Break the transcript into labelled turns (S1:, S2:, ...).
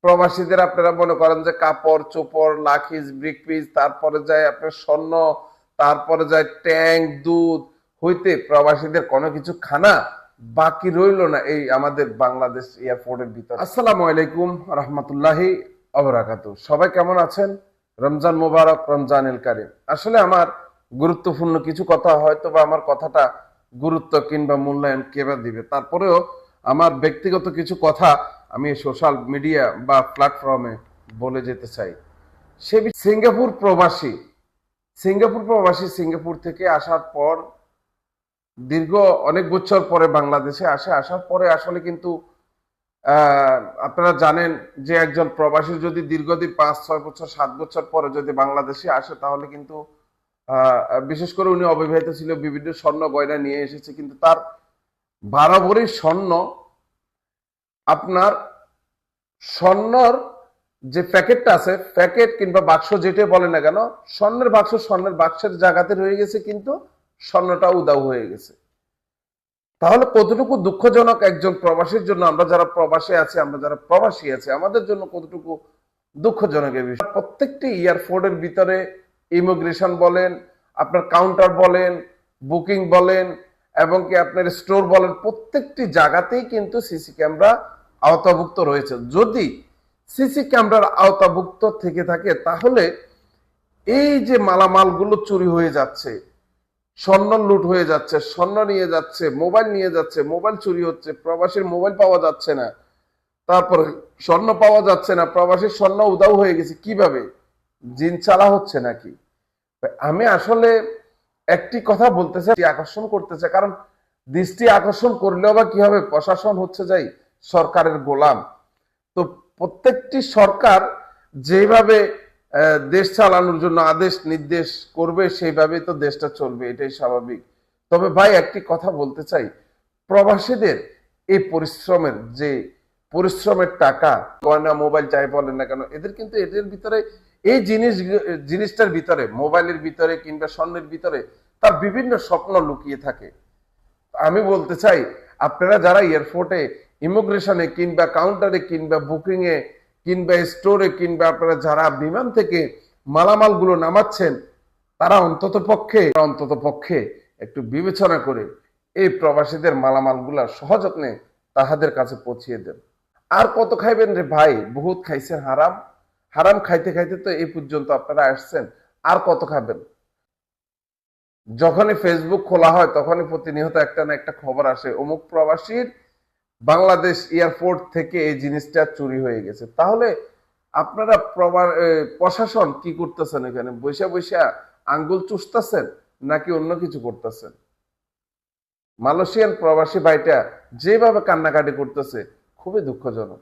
S1: প্রবাসীদের আপনারা মনে করেন যে কাপড় চোপড় লাখিজ ব্রিক পিস, তারপরে যায় আপনার স্বর্ণ, তারপরে যায় ট্যাঙ্ক দুধ হইতে প্রবাসীদের কোনো কিছু খানা বাকি রইল না এই আমাদের বাংলাদেশ এয়ারপোর্টের ভিতরে। আসসালামু আলাইকুম রহমতুল্লাহি অবরাকাতু। সবাই কেমন আছেন? রমজান মোবারক, রমজানুল কারীম। আসলে আমার গুরুত্বপূর্ণ কিছু কথা, হয়তো বা আমার কথাটা গুরুত্ব কিংবা মূল্যায়ন কেবা দিবে, তারপরেও আমার ব্যক্তিগত কিছু কথা আমি সোশ্যাল মিডিয়া বা প্ল্যাটফর্মে বলে যেতে চাই। সে সিঙ্গাপুর প্রবাসী সিঙ্গাপুর থেকে আসার পর দীর্ঘ অনেক বছর পরে বাংলাদেশে আসার পরে আসলে কিন্তু আপনারা জানেন যে একজন প্রবাসী যদি দীর্ঘদিন 5-6 বছর 7 বছর পরে যদি বাংলাদেশে আসে, তাহলে কিন্তু বিশেষ করে উনি অবিবাহিত ছিল, বিভিন্ন স্বর্ণ গয়না নিয়ে এসেছে, কিন্তু তার বরাবরই স্বর্ণ, আপনার স্বর্ণর যে প্যাকেটটা আছে, প্যাকেট কিংবা বাক্স যেটা বলে না কেন, স্বর্ণের বাক্সের জায়গাতে রয়ে গেছে, কিন্তু স্বর্ণটা উধাও হয়ে গেছে। তাহলে কতটুকু দুঃখজনক একজন প্রবাসীর জন্য, আমরা যারা প্রবাসী আছি, আমাদের জন্য কতটুকু দুঃখজনক এই বিষয়। প্রত্যেকটি এয়ারপোর্টের ভিতরে ইমিগ্রেশন বলেন, আপনার কাউন্টার বলেন, বুকিং বলেন, এবং কি আপনার স্টোর বলেন, প্রত্যেকটি জায়গাতেই কিন্তু সিসি ক্যামেরা আওতাভুক্ত রয়েছে। যদি সিসি ক্যামেরার আওতাভুক্ত থেকে থাকে, তাহলে এই যে মালামালগুলো চুরি হয়ে যাচ্ছে, স্বর্ণ লুট হয়ে যাচ্ছে, স্বর্ণ নিয়ে যাচ্ছে, মোবাইল নিয়ে যাচ্ছে, মোবাইল চুরি হচ্ছে, প্রবাসীর মোবাইল পাওয়া যাচ্ছে না, তারপরে স্বর্ণ পাওয়া যাচ্ছে না, প্রবাসীর স্বর্ণ উধাও হয়ে গেছে, কিভাবে? জিন চালা হচ্ছে নাকি? আমি আসলে একটি কথা বলতে চাই, আকর্ষণ করতে চাই, কারণ দৃষ্টি আকর্ষণ করলেও বা কি হবে? প্রশাসন হচ্ছে যাই সরকারের গোলাম। তো প্রত্যেকটি সরকার যেভাবে দেশ চালানোর জন্য আদেশ নির্দেশ করবে, সেইভাবে তো দেশটা চলবে, এটাই স্বাভাবিক। তবে ভাই একটি কথা বলতে চাই, প্রবাসীদের এই পরিশ্রমের টাকা, গয়না মোবাইল যাই বলেন না কেন, এদের ভিতরে এই জিনিসটার ভিতরে, মোবাইলের ভিতরে কিংবা স্বর্ণের ভিতরে তার বিভিন্ন স্বপ্ন লুকিয়ে থাকে। আমি বলতে চাই, আপনারা যারা এয়ারপোর্টে ইমিগ্রেশনে কিংবা কাউন্টারে কিংবা বুকিং এ কিংবা স্টোরে কিংবা আপনারা যারা বিমান থেকে মালামাল গুলো নামাচ্ছেন, তারা অন্তত পক্ষে একটু বিবেচনা করে এই প্রবাসীদের মালামাল গুলা সযত্নে তাহাদের কাছে পৌঁছিয়ে দেন। আর কত খাইবেন রে ভাই? বহুত খাইছেন হারাম। হারাম খাইতে খাইতে তো এই পর্যন্ত আপনারা আসছেন, আর কত খাবেন? যখনই ফেসবুক খোলা হয়, তখনই প্রতিনিয়ত একটা না একটা খবর আসে, অমুক প্রবাসীর বাংলাদেশ এয়ারপোর্ট থেকে এই জিনিসটা চুরি হয়ে গেছে। তাহলে আপনারা প্রশাসন কি করতেছেন? এখানে বৈশা আঙ্গুল চুষতেছেন নাকি অন্য কিছু করতেছেন? মালয়েশিয়ান প্রবাসী ভাইটা যেভাবে কান্নাকাটি করতেছে, খুবই দুঃখজনক।